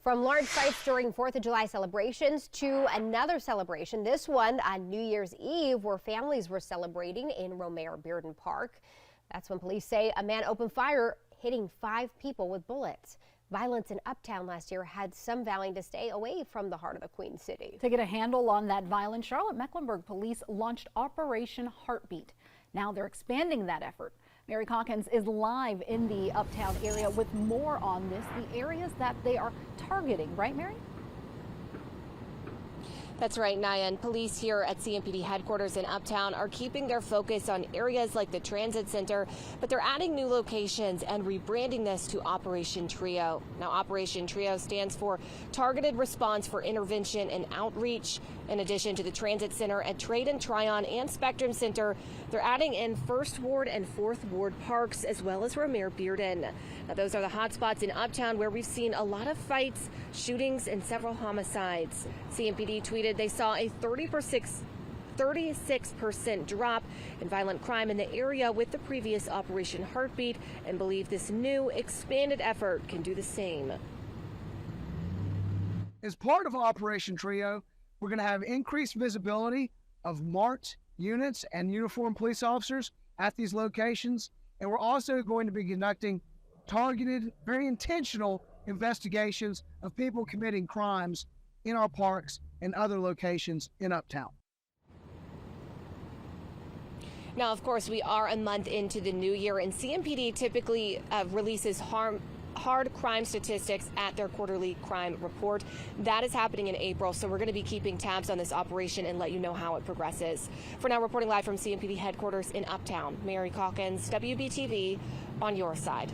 From large fights during 4th of July celebrations to another celebration, this one on New Year's Eve, where families were celebrating in Romare-Bearden Park. That's when police say a man opened fire, hitting 5 people with bullets. Violence in Uptown last year had some vowing to stay away from the heart of the Queen City. To get a handle on that violence, Charlotte-Mecklenburg police launched Operation Heartbeat. Now they're expanding that effort. Mary Calkins is live in the Uptown area with more on this, the areas that they are targeting. Right, Mary? That's right, Nyan. Police here at CMPD headquarters in Uptown are keeping their focus on areas like the transit center, but they're adding new locations and rebranding this to Operation Trio. Now, Operation Trio stands for Targeted Response for Intervention and Outreach. In addition to the transit center at Trade and Tryon and Spectrum Center, they're adding in 1st Ward and 4th Ward parks, as well as Romare-Bearden. Now, those are the hot spots in Uptown where we've seen a lot of fights, shootings, and several homicides. CMPD tweeted they saw a 36% drop in violent crime in the area with the previous Operation Heartbeat and believe this new expanded effort can do the same. As part of Operation Trio, we're going to have increased visibility of marked units and uniformed police officers at these locations. And we're also going to be conducting targeted, very intentional investigations of people committing crimes in our parks and other locations in Uptown. Now, of course, we are a month into the new year, and CMPD typically releases hard crime statistics at their quarterly crime report. That is happening in April, so we're going to be keeping tabs on this operation and let you know how it progresses. For now, reporting live from CMPD headquarters in Uptown, Mary Calkins, WBTV, on your side.